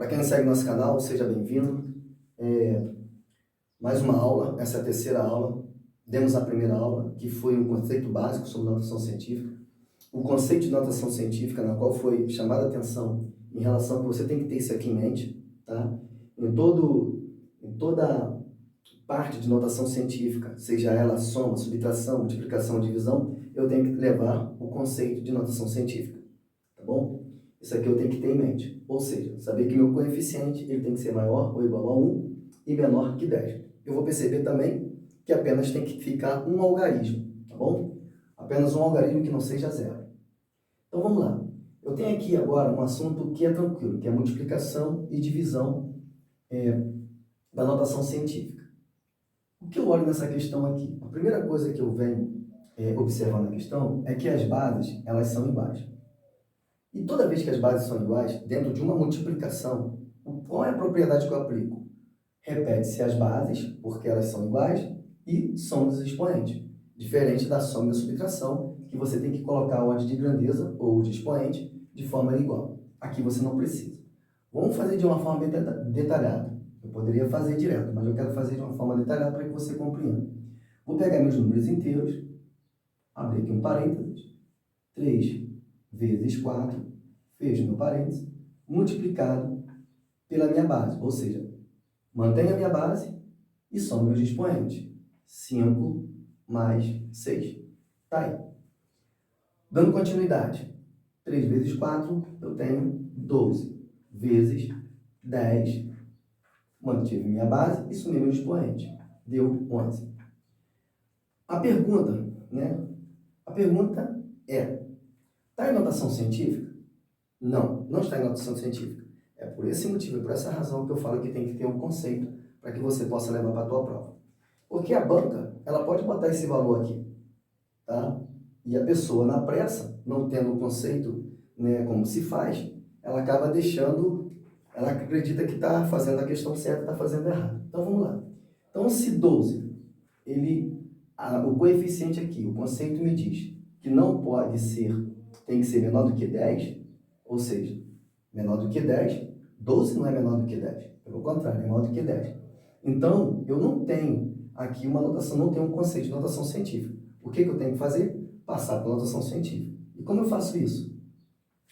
Para quem não segue nosso canal, seja bem-vindo. Mais uma aula, essa é a terceira aula. Demos a primeira aula, que foi um conceito básico sobre notação científica. O conceito de notação científica, na qual foi chamada a atenção em relação a que você tem que ter isso aqui em mente, tá? Em toda parte de notação científica, seja ela soma, subtração, multiplicação, divisão, eu tenho que levar o conceito de notação científica, tá bom? Isso aqui eu tenho que ter em mente, ou seja, saber que meu coeficiente ele tem que ser maior ou igual a 1 e menor que 10. Eu vou perceber também que apenas tem que ficar um algarismo, tá bom? Apenas um algarismo que não seja zero. Então vamos lá. Eu tenho aqui agora um assunto que é tranquilo, que é multiplicação e divisão da notação científica. O que eu olho nessa questão aqui? A primeira coisa que eu venho observar na questão é que as bases, elas são iguais. E toda vez que as bases são iguais, dentro de uma multiplicação, qual é a propriedade que eu aplico? Repete-se as bases, porque elas são iguais, e soma dos expoentes. Diferente da soma e da subtração, que você tem que colocar a ordem de grandeza ou de expoente de forma igual. Aqui você não precisa. Vamos fazer de uma forma detalhada. Eu poderia fazer direto, mas eu quero fazer de uma forma detalhada para que você compreenda. Vou pegar meus números inteiros, abrir aqui um parênteses, 3 vezes 4, fecho meu parênteses, multiplicado pela minha base, ou seja, mantenho a minha base e somo meus expoentes. 5 mais 6. Tá aí. Dando continuidade. 3 vezes 4, eu tenho 12. Vezes 10. Mantive minha base e somei meu expoente. Deu 11. A pergunta, A pergunta é, está em notação científica? Não, não está em notação científica. É por esse motivo, é por essa razão que eu falo que tem que ter um conceito para que você possa levar para a tua prova. Porque a banca, ela pode botar esse valor aqui, tá? E a pessoa, na pressa, não tendo o conceito, como se faz, ela acaba deixando, ela acredita que está fazendo a questão certa, está fazendo errado. Então, vamos lá. Então, se 12, o coeficiente aqui, o conceito me diz que não pode ser, tem que ser menor do que 10, ou seja, menor do que 10, 12 não é menor do que 10, pelo contrário, é menor do que 10. Então, eu não tenho aqui uma notação, não tenho um conceito de notação científica. O que eu tenho que fazer? Passar pela notação científica. E como eu faço isso?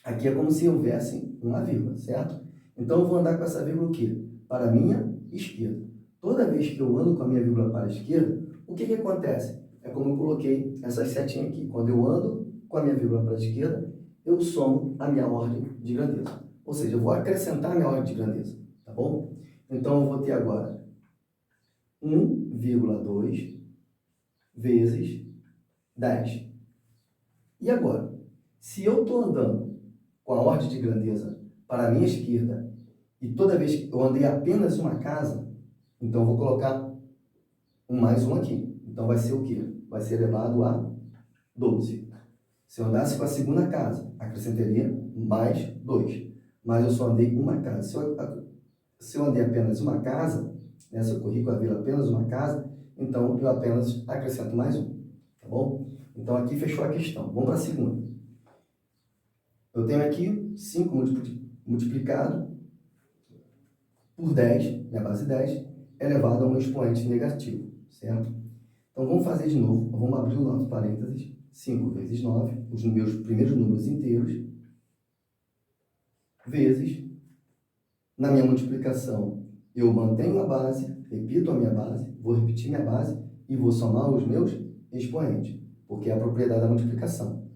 Aqui é como se houvesse uma vírgula, certo? Então, eu vou andar com essa vírgula o quê? Para a minha esquerda. Toda vez que eu ando com a minha vírgula para a esquerda, o que acontece? É como eu coloquei essas setinhas aqui. Quando eu ando com a minha vírgula para a esquerda, eu somo a minha ordem de grandeza. Ou seja, eu vou acrescentar a minha ordem de grandeza, tá bom? Então, eu vou ter agora 1,2 vezes 10. E agora? Se eu estou andando com a ordem de grandeza para a minha esquerda e toda vez que eu andei apenas uma casa, então eu vou colocar mais um aqui. Então vai ser o quê? Vai ser elevado a 12. Se eu andasse com a segunda casa, acrescentaria mais 2. Mas eu só andei uma casa. Se eu andei apenas uma casa, se eu corri com a vila apenas uma casa, então eu apenas acrescento mais um. Tá bom? Então aqui fechou a questão. Vamos para a segunda. Eu tenho aqui 5 multiplicado por 10, minha base 10, elevado a um expoente negativo, certo? Então vamos fazer de novo. Vamos abrir o nosso parênteses. 5 vezes 9, os meus primeiros números inteiros, vezes, na minha multiplicação, eu mantenho a base, repito a minha base, vou repetir minha base e vou somar os meus expoentes, porque é a propriedade da multiplicação.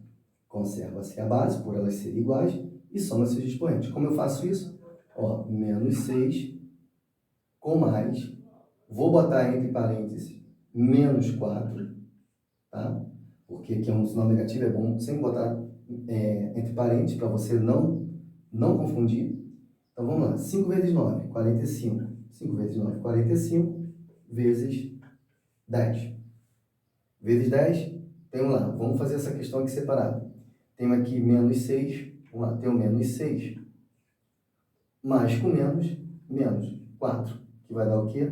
Conserva-se a base, por elas serem iguais, e soma-se os expoentes. Como eu faço isso? Menos 6 com mais, vou botar entre parênteses, menos 4, tá? Porque aqui é um sinal negativo, é bom sempre botar entre parênteses para você não confundir. Então, vamos lá. 5 vezes 9, 45. 5 vezes 9, 45, vezes 10. Vezes 10, tenho lá. Vamos fazer essa questão aqui separada. Tenho aqui menos 6. Vamos lá. Tenho menos 6. Mais com menos, menos 4. Que vai dar o quê?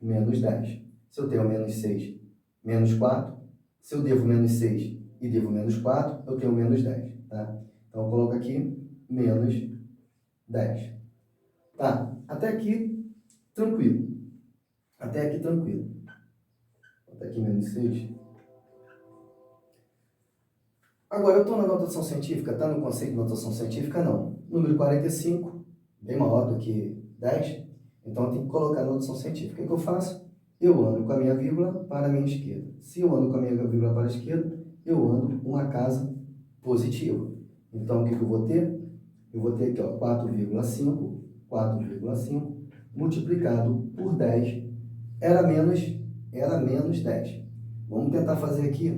Menos 10. Se eu tenho menos 6, menos 4. Se eu devo menos 6 e devo menos 4, eu tenho menos 10. Tá? Então, eu coloco aqui menos 10. Tá, até aqui, tranquilo. Até aqui, tranquilo. Até aqui, menos 6. Agora, eu estou na notação científica? Está no conceito de notação científica? Não. Número 45, bem maior do que 10, então eu tenho que colocar na notação científica. O que eu faço? Eu ando com a minha vírgula para a minha esquerda. Se eu ando com a minha vírgula para a esquerda, eu ando uma casa positiva. Então, o que eu vou ter? Eu vou ter aqui, ó, 4,5 multiplicado por 10, era menos 10. Vamos tentar fazer aqui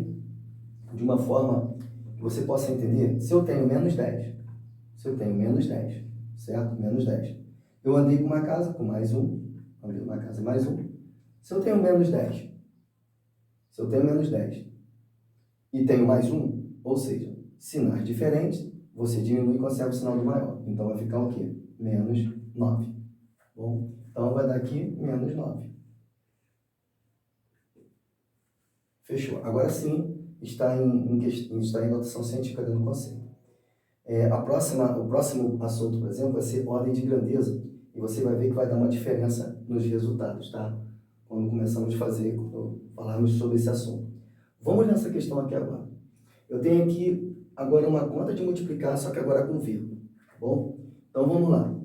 de uma forma que você possa entender. Se eu tenho menos 10, certo? Menos 10. Eu andei com uma casa com mais 1, andei com uma casa mais 1. Se eu tenho menos 10, e tenho mais 1, ou seja, sinais diferentes, você diminui e conserva o sinal do maior. Então, vai ficar o quê? Menos 9. Bom, então, vai dar aqui menos 9. Fechou. Agora sim, está em notação científica dentro do conceito. O próximo assunto, por exemplo, vai ser ordem de grandeza. E você vai ver que vai dar uma diferença nos resultados, tá? Quando começamos a falarmos sobre esse assunto. Vamos nessa questão aqui agora. Eu tenho aqui agora uma conta de multiplicar, só que agora com vírgula, tá bom? Então, vamos lá.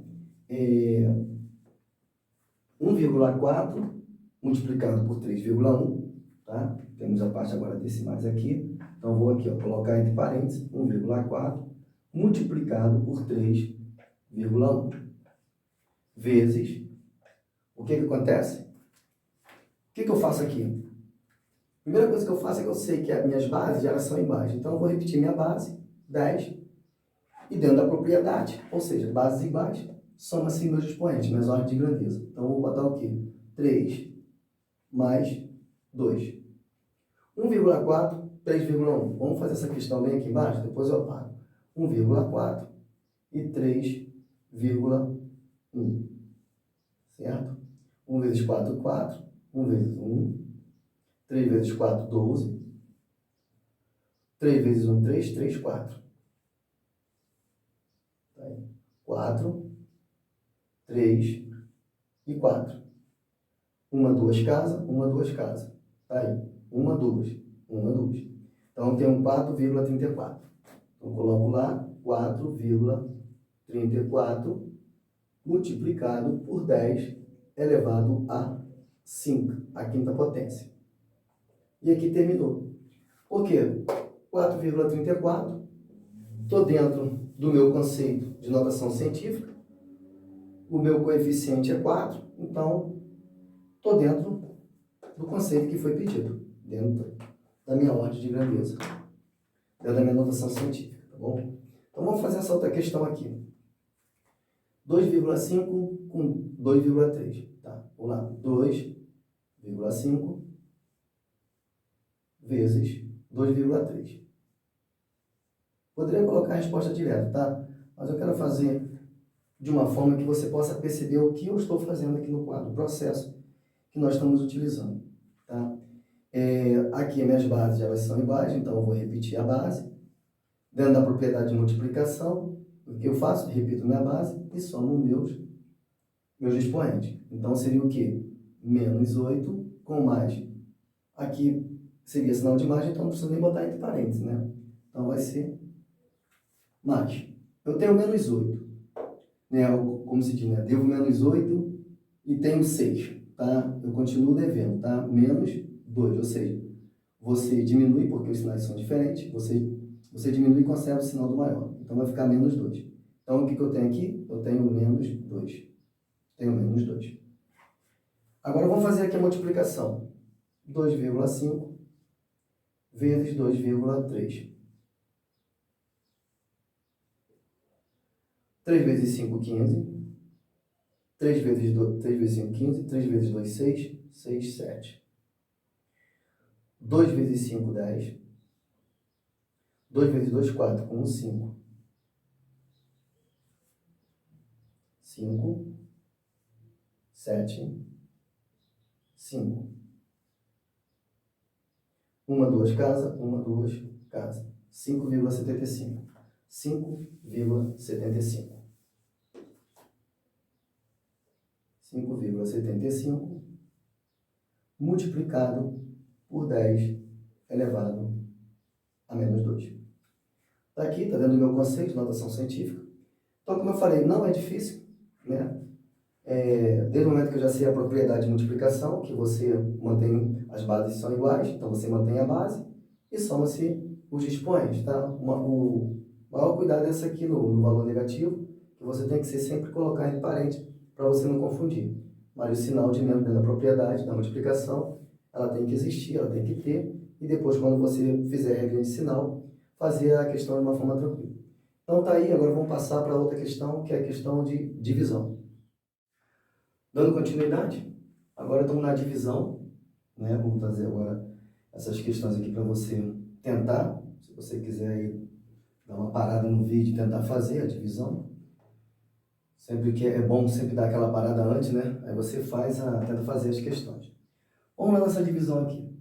1,4 multiplicado por 3,1, tá? Temos a parte agora decimais aqui. Então, vou aqui, ó, colocar entre parênteses 1,4 multiplicado por 3,1 vezes, o que acontece? O que eu faço aqui? A primeira coisa que eu faço é que eu sei que as minhas bases elas são iguais. Então, eu vou repetir minha base, 10, e dentro da propriedade, ou seja, bases iguais, soma-se meus expoentes, minhas ordens de grandeza. Então, eu vou botar o quê? 3 mais 2. 1,4, 3,1. Vamos fazer essa questão bem aqui embaixo, depois eu apago. 1,4 e 3,1. Certo? 1 vezes 4, 4. 1 vezes 1. 3 vezes 4, 12. 3 vezes 1, 3. 3, 4. 4, 3 e 4. 1, 2 casa, 1, 2 casa. Tá aí. 1, 2. 1, 2. Então, tem um 4,34. Então, coloco lá 4,34 multiplicado por 10 elevado a 5, a quinta potência. E aqui terminou. Por quê? 4,34. Estou dentro do meu conceito de notação científica. O meu coeficiente é 4. Então, estou dentro do conceito que foi pedido. Dentro da minha ordem de grandeza. Dentro da minha notação científica. Tá bom? Então, vamos fazer essa outra questão aqui. 2,5 com 2,3. Tá? Vamos lá. 2,5 vezes 2,3. Poderia colocar a resposta direta, tá? Mas eu quero fazer de uma forma que você possa perceber o que eu estou fazendo aqui no quadro, o processo que nós estamos utilizando, tá? Aqui minhas bases elas são iguais, então eu vou repetir a base. Dentro da propriedade de multiplicação, o que eu faço? Repito minha base e somo meus expoentes. Então, seria o quê? Menos 8 com mais. Aqui seria sinal de mais, então não precisa nem botar entre parênteses, né? Então, vai ser mais. Eu tenho menos 8. Né? Como se diz, né? Devo menos 8 e tenho 6. Tá? Eu continuo devendo, tá? Menos 2, ou seja, você diminui, porque os sinais são diferentes, você diminui e conserva o sinal do maior. Então, vai ficar menos 2. Então, o que eu tenho aqui? Eu tenho menos 2. Tenho menos 2. Agora, vamos fazer aqui a multiplicação. 2,5 vezes 2,3. 3 vezes 5, 15. 3 vezes 5, 15. 3 vezes 2, 6. 6, 7. 2 vezes 5, 10. 2 vezes 2, 4. Com 1, 5. 5. 7. 5. 1, 2 casa. 1, 2 casa. 5,75. 5,75. 5,75 multiplicado por 10 elevado a menos 2. Está aqui, está dentro do meu conceito de notação científica. Então, como eu falei, não é difícil, né? Desde o momento que eu já sei a propriedade de multiplicação, que você mantém, as bases são iguais, então você mantém a base e soma-se os expoentes, tá? O maior cuidado é esse aqui no valor negativo, que você tem que sempre colocar entre parênteses para você não confundir. Mas o sinal de menos dentro da propriedade, da multiplicação, ela tem que existir, ela tem que ter, e depois, quando você fizer a regra de sinal, fazer a questão de uma forma tranquila. Então tá aí, agora vamos passar para outra questão, que é a questão de divisão. Dando continuidade, agora estamos na divisão, né? Vamos fazer agora essas questões aqui para você tentar, se você quiser aí dar uma parada no vídeo e tentar fazer a divisão. Sempre que é bom sempre dar aquela parada antes, né? Aí você tenta fazer as questões. Vamos lá nessa divisão aqui.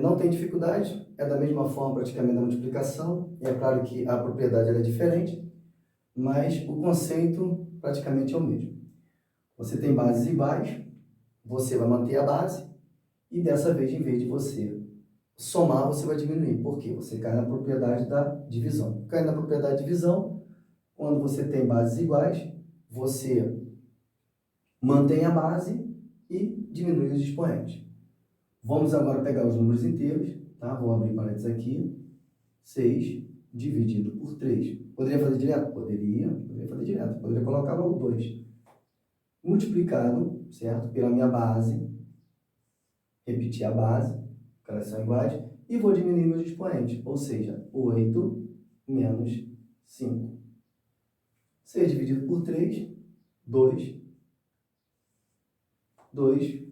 Não tem dificuldade, é da mesma forma praticamente da multiplicação, e é claro que a propriedade ela é diferente, mas o conceito praticamente é o mesmo. Você tem bases iguais, você vai manter a base, e dessa vez, em vez de você somar, você vai diminuir. Por quê? Você cai na propriedade da divisão. Cai na propriedade da divisão, quando você tem bases iguais, você mantém a base e diminui os expoentes. Vamos agora pegar os números inteiros, tá? Vou abrir parênteses aqui. 6 dividido por 3. Poderia fazer direto? Poderia fazer direto. Poderia colocar logo 2. Multiplicado, certo? Pela minha base. Repetir a base, porque elas são iguais. E vou diminuir meus expoentes. Ou seja, 8 menos 5. 6 dividido por 3, 2. 2.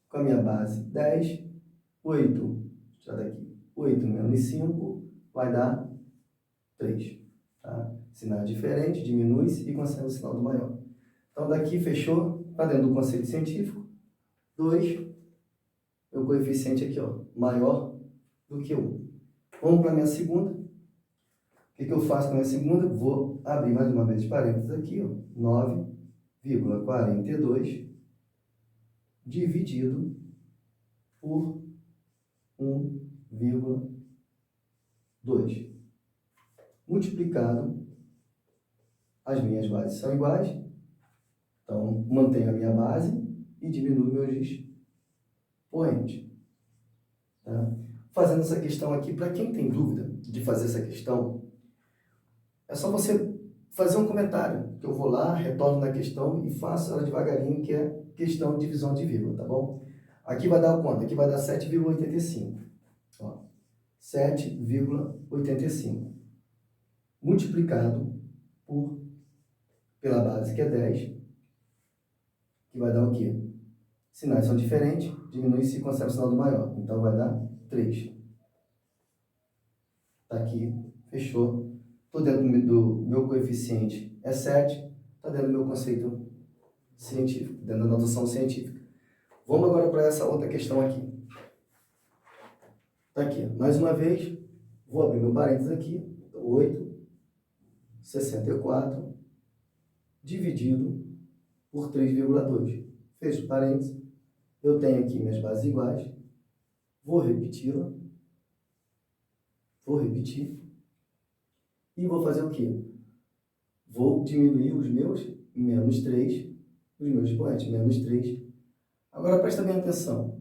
Com a minha base, 10. 8. Já daqui. 8 menos 5 vai dar 3. Tá? Sinal diferente, diminui-se e consegue o sinal do maior. Então, daqui fechou, está dentro do conceito científico. 2, meu coeficiente aqui, ó, maior do que 1. Vamos para a minha segunda. O que eu faço com a minha segunda? Vou abrir mais uma vez parênteses aqui, ó, 9,42 dividido por 1,2. Multiplicado, as minhas bases são iguais, então mantenho a minha base e diminuo meus expoentes. Tá? Fazendo essa questão aqui, para quem tem dúvida de fazer essa questão, é só você fazer um comentário, que eu vou lá, retorno na questão e faço ela devagarinho, que é questão de divisão de vírgula, tá bom? Aqui vai dar quanto? Aqui vai dar 7,85. 7,85 multiplicado pela base, que é 10, que vai dar o quê? Sinais são diferentes, diminui-se e conserva o sinal do maior. Então, vai dar 3. Está aqui, fechou. Estou dentro do meu coeficiente, é 7. Está dentro do meu conceito científico, dentro da notação científica. Vamos agora para essa outra questão aqui. Está aqui, mais uma vez, vou abrir meu parênteses aqui. 8,64 dividido por 3,2. Fecho parênteses. Eu tenho aqui minhas bases iguais. Vou repeti-la. Vou repetir. E vou fazer o quê? Vou diminuir os meus menos 3, os meus expoentes, menos 3. Agora, presta bem atenção.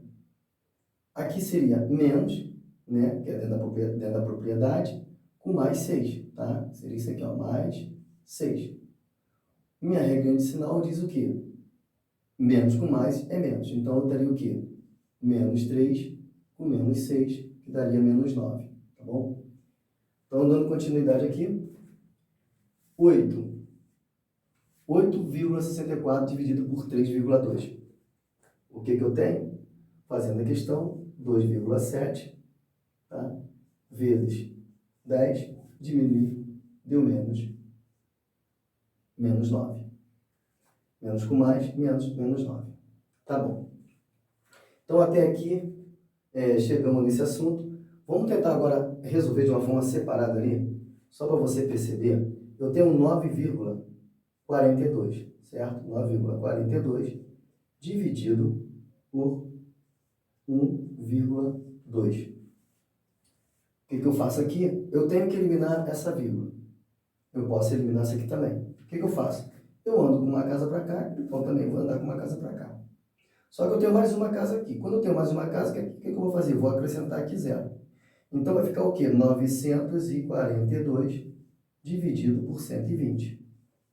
Aqui seria menos, né, que é dentro da propriedade, com mais 6, tá? Seria isso aqui, ó, mais 6. Minha regra de sinal diz o quê? Menos com mais é menos. Então, eu teria o quê? Menos 3 com menos 6, que daria menos 9, tá bom? Então, dando continuidade aqui, 8,64 dividido por 3,2. O que eu tenho? Fazendo a questão, 2,7, tá? Vezes 10, diminuir, deu menos 9. Menos com mais, menos 9. Tá bom. Então, até aqui, chegamos nesse assunto. Vamos tentar agora resolver de uma forma separada ali, só para você perceber. Eu tenho 9, 9,42, certo? 9,42 dividido por 1,2. O que eu faço aqui? Eu tenho que eliminar essa vírgula. Eu posso eliminar isso aqui também. O que eu faço? Eu ando com uma casa para cá, então também vou andar com uma casa para cá. Só que eu tenho mais uma casa aqui. Quando eu tenho mais uma casa, o que eu vou fazer? Eu vou acrescentar aqui 0. Então vai ficar o quê? 942 dividido por 120.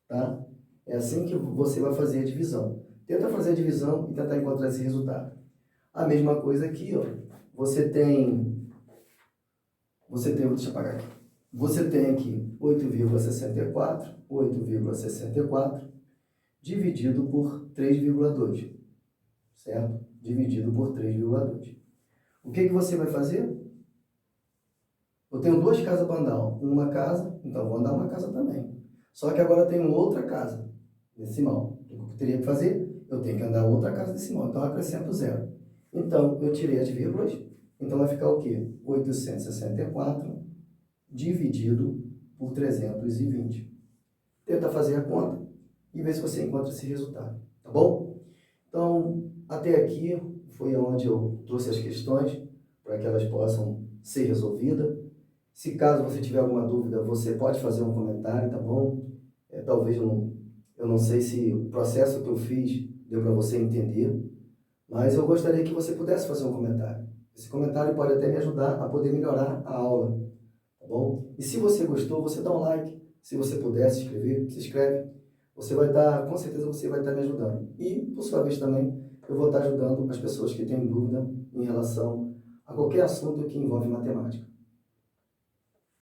Tá? É assim que você vai fazer a divisão. Tenta fazer a divisão e tentar encontrar esse resultado. A mesma coisa aqui, ó. Você tem, deixa eu apagar aqui. Você tem aqui 8,64 dividido por 3,2, certo? Dividido por 3,2. O que você vai fazer? Eu tenho duas casas para andar, uma casa, então vou andar uma casa também. Só que agora eu tenho outra casa decimal. O que eu teria que fazer? Eu tenho que andar outra casa decimal, então eu acrescento 0. Então, eu tirei as vírgulas, então vai ficar o quê? 864 dividido por 320. Tenta fazer a conta e ver se você encontra esse resultado, tá bom? Então, até aqui foi onde eu trouxe as questões para que elas possam ser resolvidas. Se caso você tiver alguma dúvida, você pode fazer um comentário, tá bom? Talvez eu não sei se o processo que eu fiz deu para você entender, mas eu gostaria que você pudesse fazer um comentário. Esse comentário pode até me ajudar a poder melhorar a aula, tá bom? E se você gostou, você dá um like. Se você puder se inscrever, se inscreve. Você vai estar, com certeza você vai estar me ajudando. E, por sua vez também, eu vou estar ajudando as pessoas que têm dúvida em relação a qualquer assunto que envolve matemática.